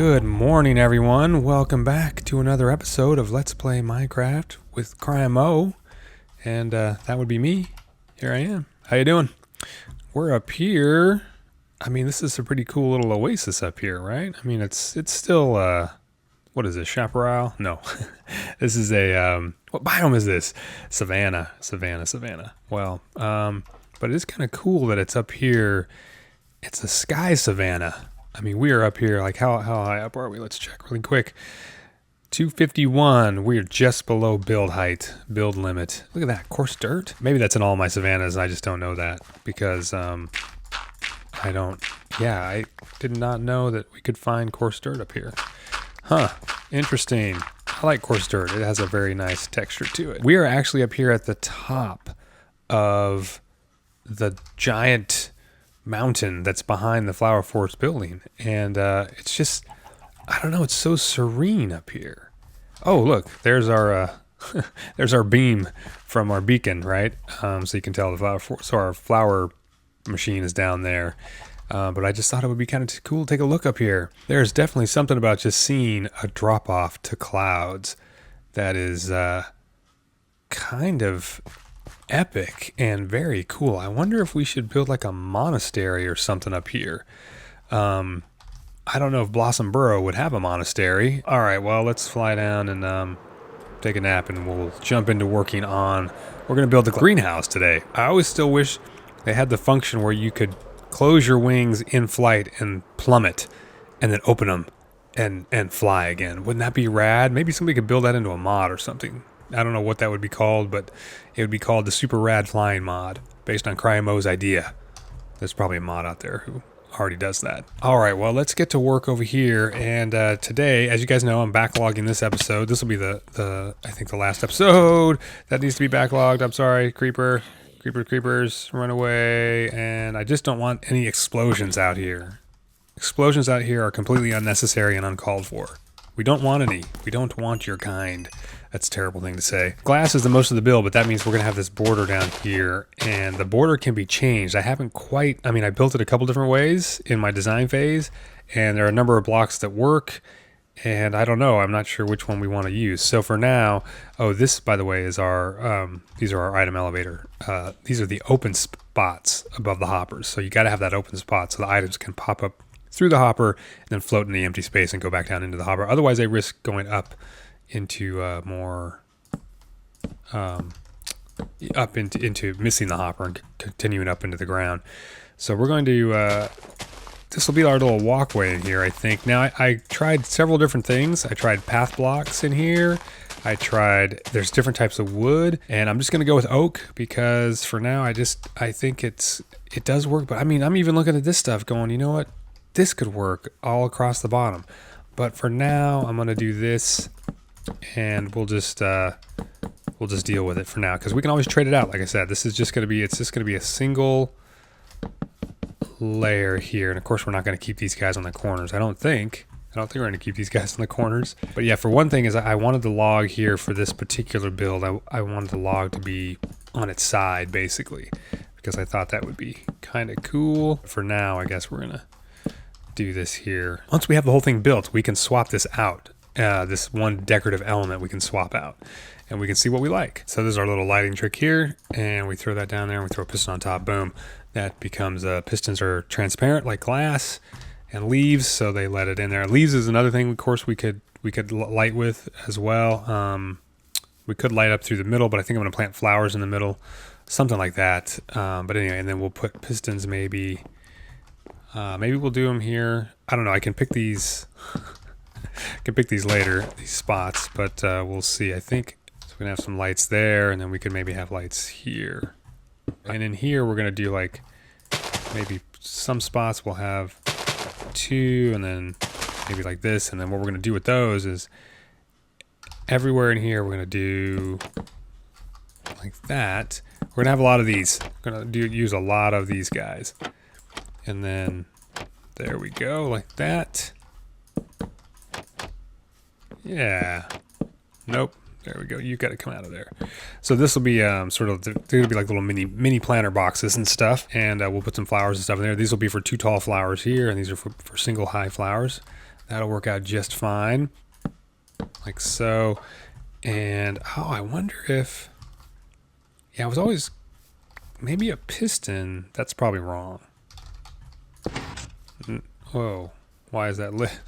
Good morning, everyone. Welcome back to another episode of Let's Play Minecraft with CryinMo. And that would be me. Here I am. How you doing? We're up here. I mean, this is a pretty cool little oasis up here, right? I mean, it's still, what is this, chaparral? No. This is a, what biome is this? Savanna. Well, but it is kind of cool that it's up here. It's a sky savanna. I mean, we are up here, like, how high up are we? Let's check really quick. 251. We're just below build height, build limit. Look at that, coarse dirt. Maybe that's in all my savannas, and I just don't know that because I did not know that we could find coarse dirt up here. Huh, interesting. I like coarse dirt. It has a very nice texture to it. We are actually up here at the top of the giant mountain that's behind the Flower Forest building, and it's just, I don't know, it's so serene up here. Oh, look, there's our there's our beam from our beacon, right? So you can tell the Flower Forest, so our flower machine is down there. But I just thought it would be kind of cool to take a look up here. There's definitely something about just seeing a drop off to clouds that is kind of epic and very cool. I wonder if we should build like a monastery or something up here. I don't know if Blossom Burrow would have a monastery. All right, well, let's fly down and take a nap, and we'll jump into working on, we're going to build the greenhouse today. I always still wish they had the function where you could close your wings in flight and plummet and then open them and fly again. Wouldn't that be rad? Maybe somebody could build that into a mod or something. I don't know what that would be called, but it would be called the Super Rad Flying mod, based on CryinMo's idea. There's probably a mod out there who already does that. All right, well, let's get to work over here. And today, as you guys know, I'm backlogging this episode. This will be the I think the last episode that needs to be backlogged. I'm sorry, creepers, run away. And I just don't want any explosions out here. Explosions out here are completely unnecessary and uncalled for. We don't want any. We don't want your kind. That's a terrible thing to say. Glass is the most of the build, but that means we're going to have this border down here, and the border can be changed. I built it a couple different ways in my design phase, and there are a number of blocks that work, and I don't know. I'm not sure which one we want to use. So for now, this, by the way, is our, these are our item elevator. These are the open spots above the hoppers. So you got to have that open spot so the items can pop up through the hopper and then float in the empty space and go back down into the hopper. Otherwise, they risk going up into more up into missing the hopper and continuing up into the ground. So we're going to this will be our little walkway in here, I think. Now I tried several different things. I tried path blocks in here. There's different types of wood, and I'm just going to go with oak because for now I think it does work. But I mean, I'm even looking at this stuff going, you know what, this could work all across the bottom. But for now I'm going to do this, and we'll just deal with it for now, because we can always trade it out. Like I said, it's just going to be a single layer here, and of course we're not going to keep these guys on the corners. I don't think we're going to keep these guys on the corners. But yeah, for one thing is I wanted the log here for this particular build. I wanted the log to be on its side basically, because I thought that would be kind of cool. For now, I guess we're gonna do this here. Once we have the whole thing built, we can swap this out. This one decorative element we can swap out, and we can see what we like. So this is our little lighting trick here, and we throw that down there, and we throw a piston on top. Boom, that becomes pistons are transparent like glass, and leaves, so they let it in there. Leaves is another thing, of course, we could light with as well. We could light up through the middle, but I think I'm going to plant flowers in the middle, something like that. But anyway, and then we'll put pistons maybe we'll do them here. I don't know, I can pick these later, these spots, but we'll see. I think we're gonna have some lights there, and then we could maybe have lights here. And in here, we're gonna do like maybe some spots we'll have 2, and then maybe like this. And then what we're gonna do with those is everywhere in here, we're gonna do like that. We're gonna have a lot of these. We're gonna use a lot of these guys, and then there we go, like that. Yeah. Nope. There we go. You got to come out of there. So this will be sort of, they're going to be like little mini planter boxes and stuff. And we'll put some flowers and stuff in there. These will be for 2 tall flowers here, and these are for single high flowers That'll work out just fine. Like so. And, oh, I wonder if... Yeah, I was always... Maybe a piston. That's probably wrong. Whoa. Why is that lit?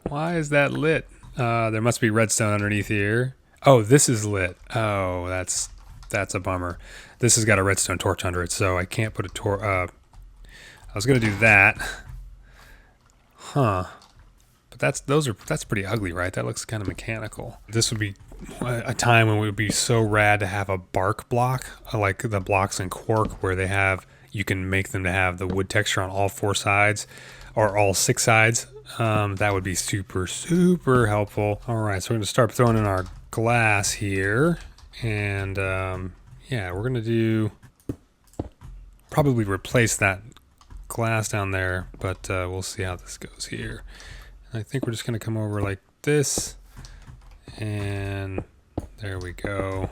Why is that lit? There must be redstone underneath here. Oh, this is lit. Oh, that's a bummer. This has got a redstone torch under it, so I can't put a torch... I was going to do that. Huh. But that's pretty ugly, right? That looks kind of mechanical. This would be a time when it would be so rad to have a bark block, like the blocks in Quark, where they have, you can make them to have the wood texture on all 4 sides, or all 6 sides. That would be super, super helpful. All right, so we're gonna start throwing in our glass here, and yeah, we're gonna do probably replace that glass down there, but we'll see how this goes here. I think we're just going to come over like this, and there we go.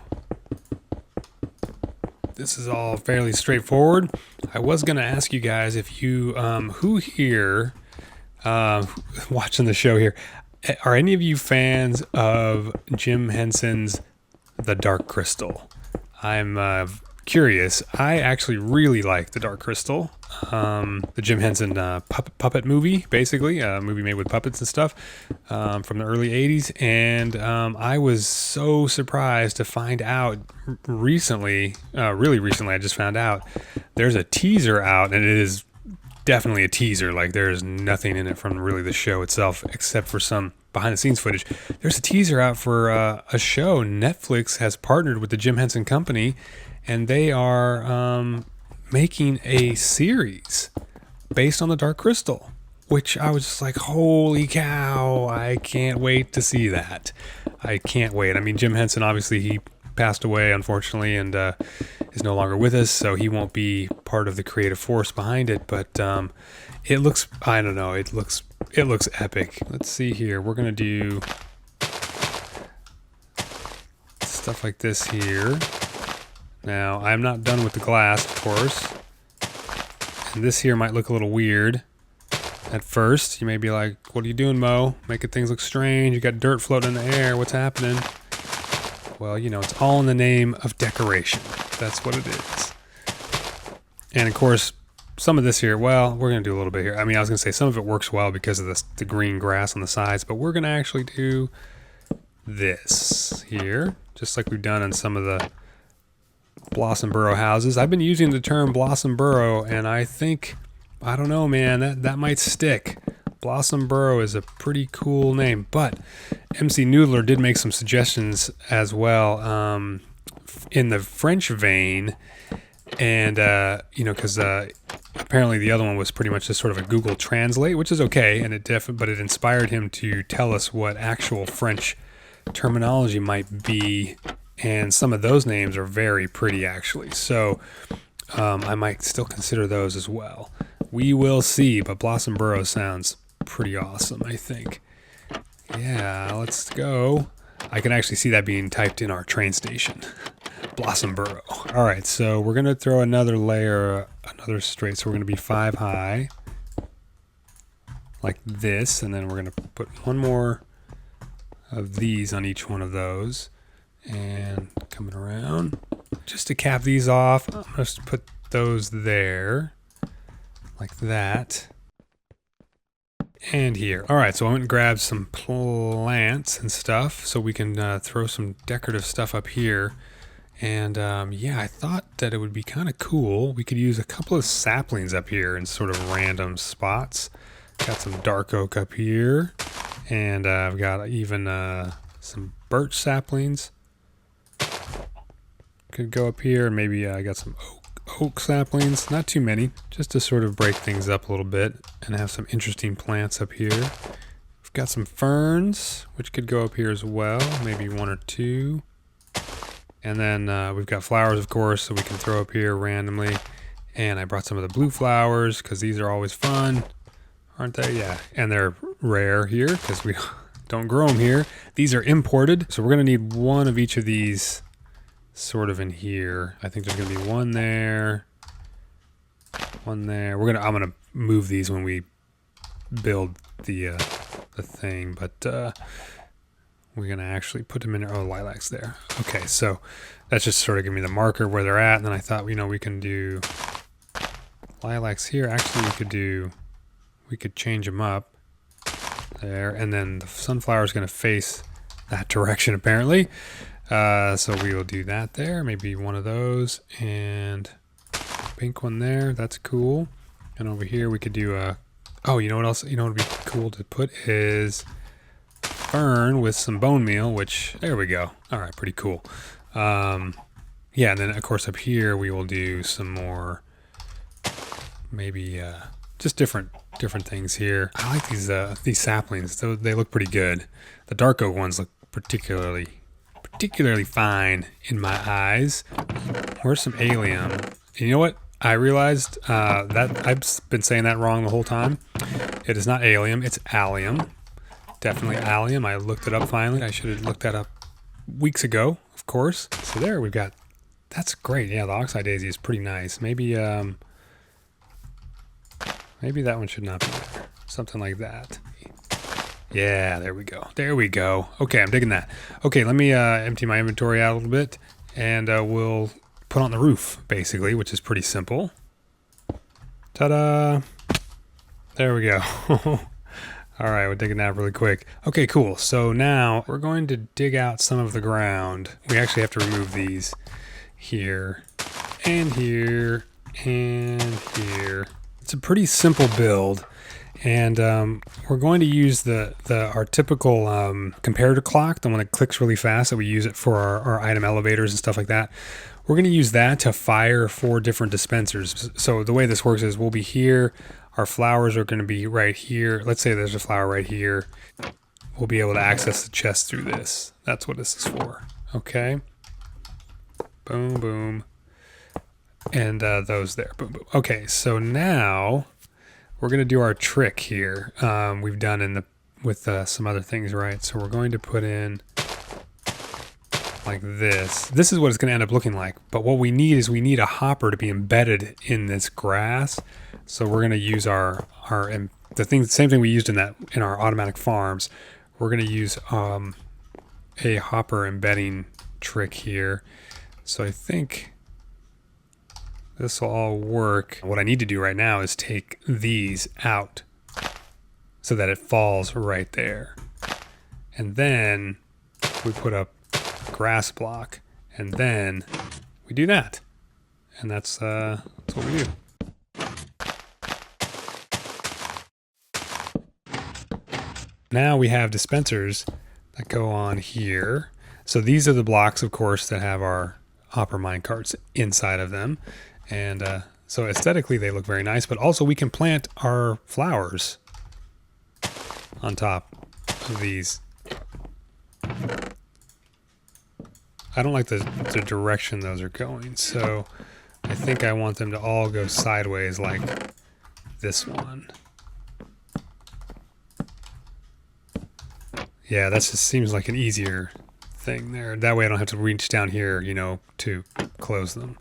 This is all fairly straightforward. I was going to ask you guys if you, who here, watching the show here, are any of you fans of Jim Henson's The Dark Crystal? I'm curious. I actually really like The Dark Crystal. The Jim Henson puppet movie, basically, a movie made with puppets and stuff, from the early 80s. And I was so surprised to find out recently, really recently, I just found out there's a teaser out, and it is definitely a teaser. Like, there's nothing in it from really the show itself, except for some behind the scenes footage. There's a teaser out for a show. Netflix has partnered with the Jim Henson Company, and they are making a series based on the Dark Crystal, which I was just like, holy cow, I can't wait to see that. I can't wait. I mean, Jim Henson, obviously, he passed away, unfortunately, and is no longer with us, so he won't be part of the creative force behind it, but it looks, I don't know, it looks epic. Let's see here. We're going to do stuff like this here. Now, I'm not done with the glass, of course. And this here might look a little weird at first. You may be like, what are you doing, Mo? Making things look strange. You got dirt floating in the air. What's happening? Well, you know, it's all in the name of decoration. That's what it is. And, of course, some of this here, well, we're going to do a little bit here. I mean, I was going to say some of it works well because of the green grass on the sides, but we're going to actually do this here, just like we've done in some of the Blossom Burrow houses. I've been using the term Blossom Burrow, and I think, I don't know, man, that might stick. Blossom Burrow is a pretty cool name, but MC Noodler did make some suggestions as well in the French vein, and you know, because apparently the other one was pretty much just sort of a Google Translate, which is okay, and but it inspired him to tell us what actual French terminology might be. And some of those names are very pretty, actually. So I might still consider those as well. We will see, but Blossom Burrow sounds pretty awesome, I think. Yeah, let's go. I can actually see that being typed in our train station. Blossom Burrow. All right, so we're going to throw another layer, another straight. So we're going to be 5 high, like this. And then we're going to put one more of these on each one of those. And coming around just to cap these off, I'm going to put those there like that, and here. All right, so I went and grabbed some plants and stuff so we can throw some decorative stuff up here. And yeah, I thought that it would be kind of cool. We could use a couple of saplings up here in sort of random spots. Got some dark oak up here, and I've got even some birch saplings. Could go up here, and maybe I got some oak saplings, not too many, just to sort of break things up a little bit and have some interesting plants up here. We've got some ferns, which could go up here as well, maybe 1 or 2. And then we've got flowers, of course, so we can throw up here randomly. And I brought some of the blue flowers because these are always fun, aren't they? Yeah, and they're rare here because we don't grow them here. These are imported, so we're going to need one of each of these sort of in here. I think there's going to be one there, one there. I'm going to move these when we build the thing, but we're gonna actually put them in there. Oh, lilacs there. Okay, so that's just sort of giving me the marker where they're at, and then I thought, you know, we can do lilacs here. Actually, we could change them up there, and then the sunflower is gonna face that direction apparently. So we will do that there. Maybe one of those, and pink one there. That's cool. And over here we could do a. Oh, you know what else? You know what would be cool to put is fern with some bone meal. Which there we go. All right, pretty cool. Yeah, and then of course up here we will do some more. Maybe just different things here. I like these saplings. They look pretty good. The dark oak ones look particularly fine in my eyes. Where's some allium? And you know what? I realized that I've been saying that wrong the whole time. It is not allium, it's allium. Definitely allium. I looked it up finally. I should have looked that up weeks ago, of course. So there we've got, that's great. Yeah, the oxeye daisy is pretty nice. Maybe that one should not be there. Something like that. Yeah, there we go. There we go. Okay, I'm digging that. Okay, let me empty my inventory out a little bit, and we'll put on the roof, basically, which is pretty simple. Ta-da! There we go. All right, we're digging that really quick. Okay, cool. So now we're going to dig out some of the ground. We actually have to remove these here, and here, and here. It's a pretty simple build. And we're going to use our typical comparator clock, the one that clicks really fast, that we use it for our item elevators and stuff like that. We're going to use that to fire 4 different dispensers. So the way this works is we'll be here. Our flowers are going to be right here. Let's say there's a flower right here. We'll be able to access the chest through this. That's what this is for. Okay. Boom, boom. And those there. Boom, boom. Okay, so now we're going to do our trick here. We've done with some other things, right? So we're going to put in like this. This is what it's going to end up looking like. But what we need is a hopper to be embedded in this grass. So we're going to use same thing we used in our automatic farms. We're going to use a hopper embedding trick here. So I think this will all work. What I need to do right now is take these out so that it falls right there. And then we put up a grass block, and then we do that. And that's what we do. Now we have dispensers that go on here. So these are the blocks, of course, that have our hopper mine carts inside of them. And so aesthetically they look very nice, but also we can plant our flowers on top of these. I don't like the direction those are going, so I think I want them to all go sideways like this one. Yeah, that just seems like an easier thing there. That way I don't have to reach down here, to close them.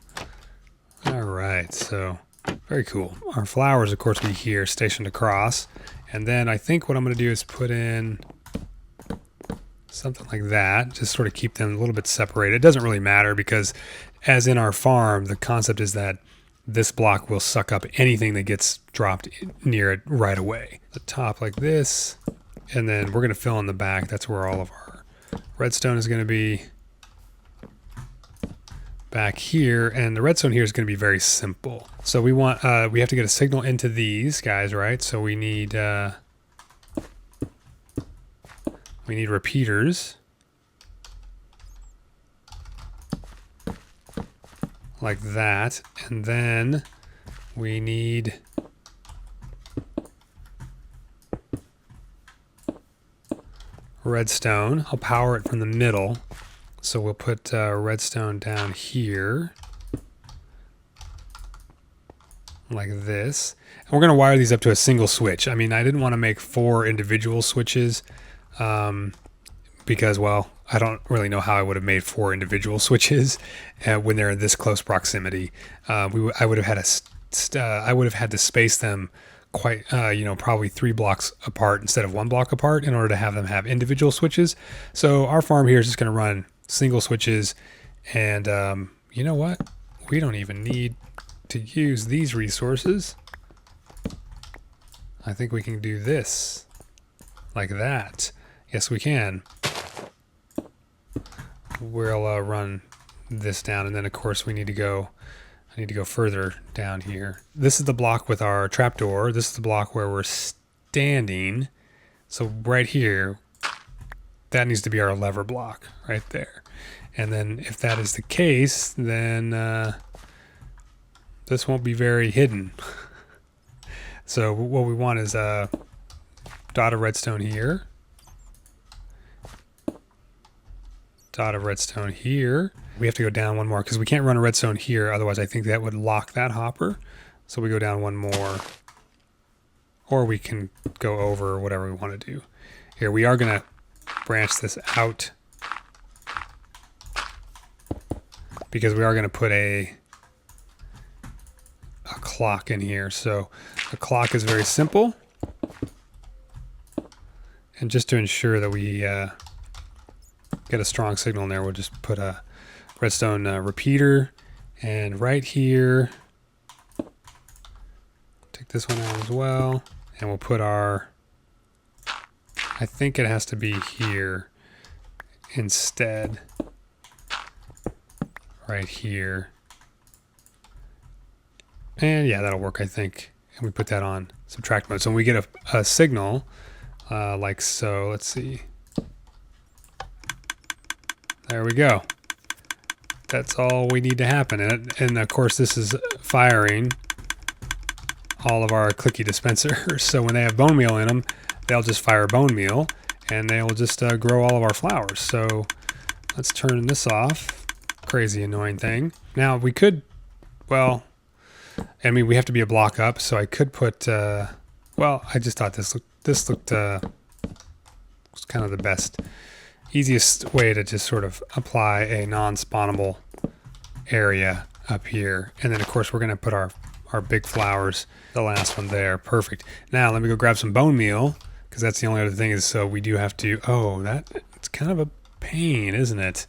All right, so very cool. Our flowers, of course, will be here stationed across. And then I think what I'm going to do is put in something like that, just sort of keep them a little bit separated. It doesn't really matter because as in our farm, the concept is that this block will suck up anything that gets dropped near it right away. The top like this, and then we're going to fill in the back. That's where all of our redstone is going to be. Back here, and the redstone here is going to be very simple. So we have to get a signal into these guys, right? So we need repeaters like that, and then we need redstone. I'll power it from the middle. So we'll put redstone down here like this. And we're going to wire these up to a single switch. I mean, I didn't want to make 4 individual switches because, well, I don't really know how I would have made 4 individual switches when they're in this close proximity. I would have had to space them quite, probably 3 blocks apart instead of 1 block apart in order to have them have individual switches. So our farm here is just going to run single switches. And you know what? We don't even need to use these resources. I think we can do this like that. Yes, we can. We'll run this down, and then of course I need to go further down here. This is the block with our trapdoor. This is the block where we're standing. So right here, that needs to be our lever block right there. And then if that is the case, then this won't be very hidden. So what we want is a dot of redstone here. Dot of redstone here. We have to go down one more because we can't run a redstone here. Otherwise, I think that would lock that hopper. So we go down one more. Or we can go over whatever we want to do. Here, we are going to branch this out. Because we are going to put a clock in here. So the clock is very simple. And just to ensure that we get a strong signal in there, we'll just put a redstone repeater. And right here, take this one out as well. And we'll put our, I think it has to be here instead. Right here. And yeah, that'll work, I think. And we put that on subtract mode. So when we get a signal, like so, let's see. There we go. That's all we need to happen. And of course, this is firing all of our clicky dispensers. So when they have bone meal in them, they'll just fire bone meal and they will just grow all of our flowers. So let's turn this off. Crazy annoying thing. Now we could, well, I mean, we have to be a block up, so I could put, well, I just thought this looked was kind of the best, easiest way to just sort of apply a non-spawnable area up here. And then of course we're going to put our big flowers, the last one there. Perfect. Now let me go grab some bone meal, because that's the only other thing is, so we do have to, it's kind of a pain, isn't it?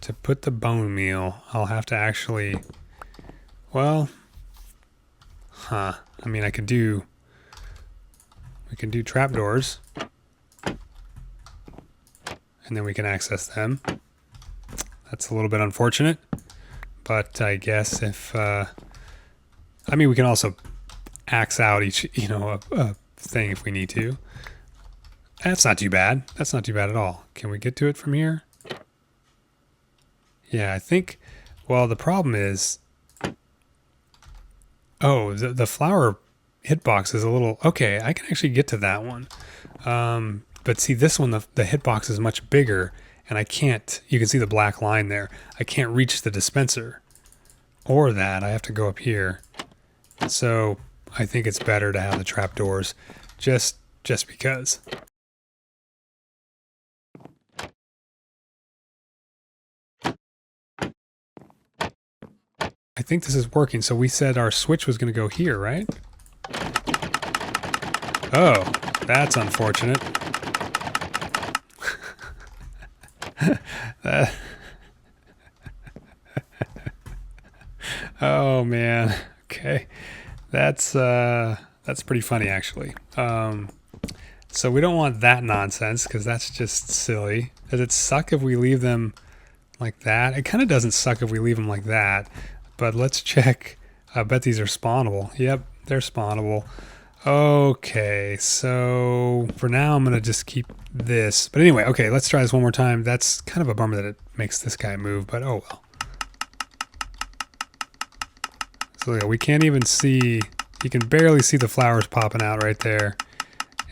To put the bone meal, I'll have to actually, well, I mean, we can do trapdoors, and then we can access them. That's a little bit unfortunate, but I guess if, I mean, we can also axe out each, a thing if we need to. That's not too bad. That's not too bad at all. Can we get to it from here? Yeah, I think, well, the problem is, oh, the flower hitbox is a little, okay, I can actually get to that one. But see, this one, the hitbox is much bigger, and I can't, you can see the black line there. I can't reach the dispenser or that. I have to go up here. So I think it's better to have the trapdoors just because. I think this is working. So we said our switch was going to go here, right? Oh, that's unfortunate. Oh man. Okay. That's pretty funny actually. So we don't want that nonsense because that's just silly. Does it suck if we leave them like that? It kind of doesn't suck if we leave them like that. But let's check. I bet these are spawnable. Yep, they're spawnable. Okay, so for now I'm going to just keep this. But anyway, okay, let's try this one more time. That's kind of a bummer that it makes this guy move, but oh well. So yeah, we can't even see, you can barely see the flowers popping out right there.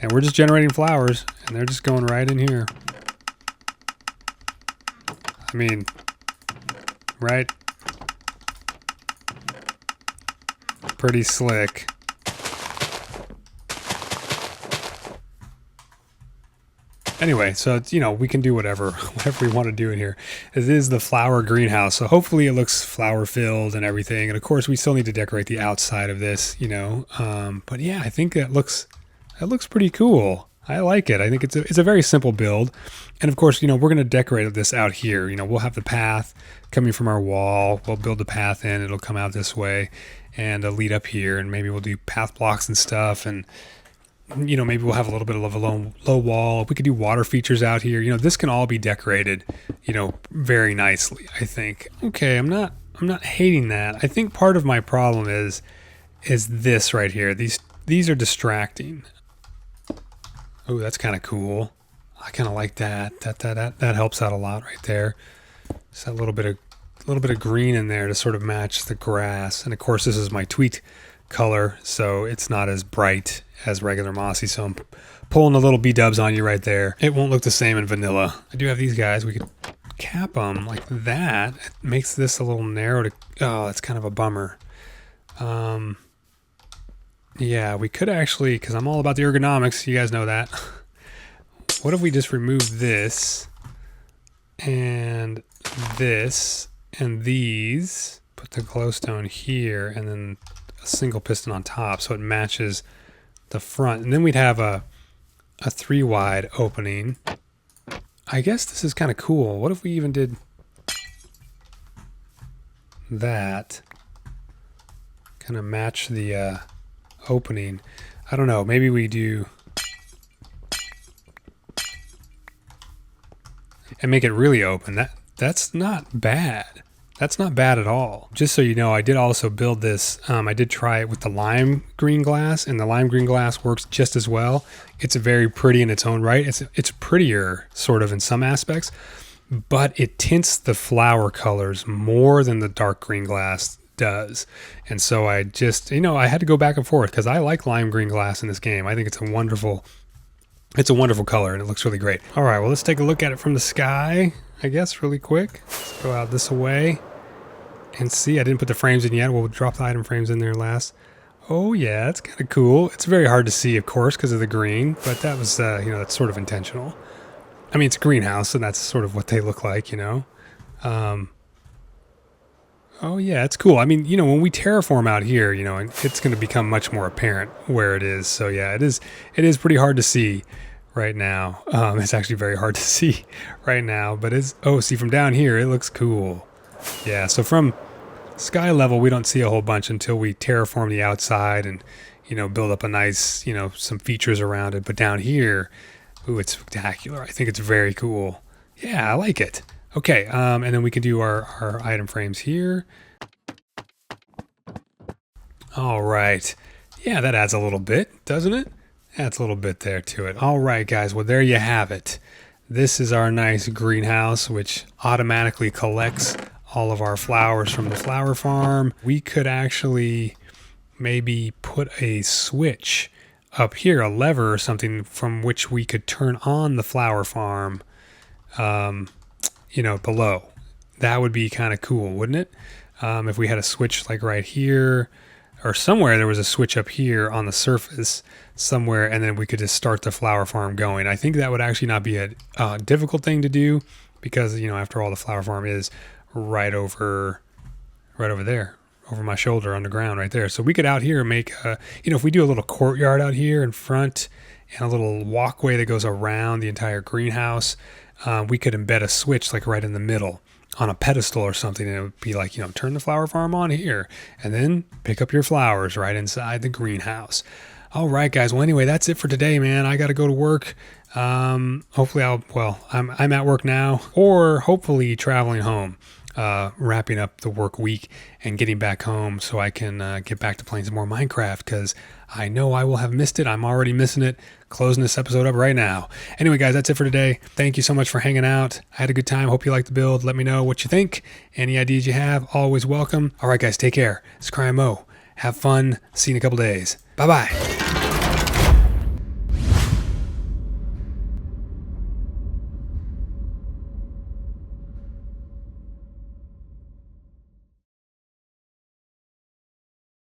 And we're just generating flowers, and they're just going right in here. I mean, right? Pretty slick. Anyway, so it's, you know, we can do whatever we want to do in here. It is the flower greenhouse, so hopefully it looks flower filled and everything. And of course, we still need to decorate the outside of this, you know. But yeah, I think that looks pretty cool. I like it. I think it's a very simple build. And of course, you know, we're going to decorate this out here. You know, we'll have the path coming from our wall. We'll build the path in. It'll come out this way and lead up here. And maybe we'll do path blocks and stuff. And you know, maybe we'll have a little bit of a low wall. We could do water features out here. You know, this can all be decorated, you know, very nicely, I think. Okay, I'm not hating that. I think part of my problem is this right here. These are distracting. Oh, that's kind of cool. I kind of like that. That helps out a lot right there. Just a little bit of green in there to sort of match the grass. And of course, this is my tweaked color, so it's not as bright as regular mossy. So I'm pulling a little B-dubs on you right there. It won't look the same in vanilla. I do have these guys. We could cap them like that. It makes this a little narrow to, oh, that's kind of a bummer. Yeah, we could actually, because I'm all about the ergonomics, you guys know that. What if we just remove this and this and these, put the glowstone here, and then a single piston on top so it matches the front, and then we'd have a 3-wide opening. I guess this is kind of cool. What if we even did that? Kind of match the opening. I don't know. Maybe we do and make it really open. That's not bad. That's not bad at all. Just so you know, I did also build this. I did try it with the lime green glass, and the lime green glass works just as well. It's very pretty in its own right. It's prettier sort of in some aspects, but it tints the flower colors more than the dark green glass does. And so I just, you know, I had to go back and forth because I like lime green glass in this game. I think it's a wonderful color and it looks really great. All right, well, let's take a look at it from the sky, I guess, really quick. Let's go out this way and see. I didn't put the frames in yet. We'll drop the item frames in there last. Oh yeah, it's kind of cool. It's very hard to see, of course, because of the green, but that was, you know, that's sort of intentional. I mean, it's a greenhouse, and that's sort of what they look like, you know. Oh yeah, it's cool. I mean, you know, when we terraform out here, you know, it's going to become much more apparent where it is. So yeah, it is pretty hard to see right now. It's actually very hard to see right now, but see from down here, it looks cool. Yeah, so from sky level, we don't see a whole bunch until we terraform the outside and, you know, build up a nice, you know, some features around it. But down here, ooh, it's spectacular. I think it's very cool. Yeah, I like it. Okay, and then we can do our item frames here. All right. Yeah, that adds a little bit, doesn't it? Adds a little bit there to it. All right, guys. Well, there you have it. This is our nice greenhouse, which automatically collects all of our flowers from the flower farm. We could actually maybe put a switch up here, a lever or something from which we could turn on the flower farm, you know, below. That would be kind of cool, wouldn't it? If we had a switch like right here or somewhere, there was a switch up here on the surface somewhere, and then we could just start the flower farm going. I think that would actually not be a difficult thing to do because, you know, after all, the flower farm is right over there, over my shoulder on the ground right there. So we could out here make, you know, if we do a little courtyard out here in front and a little walkway that goes around the entire greenhouse, we could embed a switch like right in the middle on a pedestal or something, and it would be like, you know, turn the flower farm on here and then pick up your flowers right inside the greenhouse. All right, guys. Well, anyway, that's it for today, man. I got to go to work. Hopefully I'm at work now, or hopefully traveling home, wrapping up the work week and getting back home so I can get back to playing some more Minecraft, because I know I will have missed it. I'm already missing it. Closing this episode up right now. Anyway, guys, that's it for today. Thank you so much for hanging out. I had a good time. Hope you liked the build. Let me know what you think. Any ideas you have, always welcome. All right, guys, take care. It's CryinMo. Have fun. See you in a couple days. Bye-bye.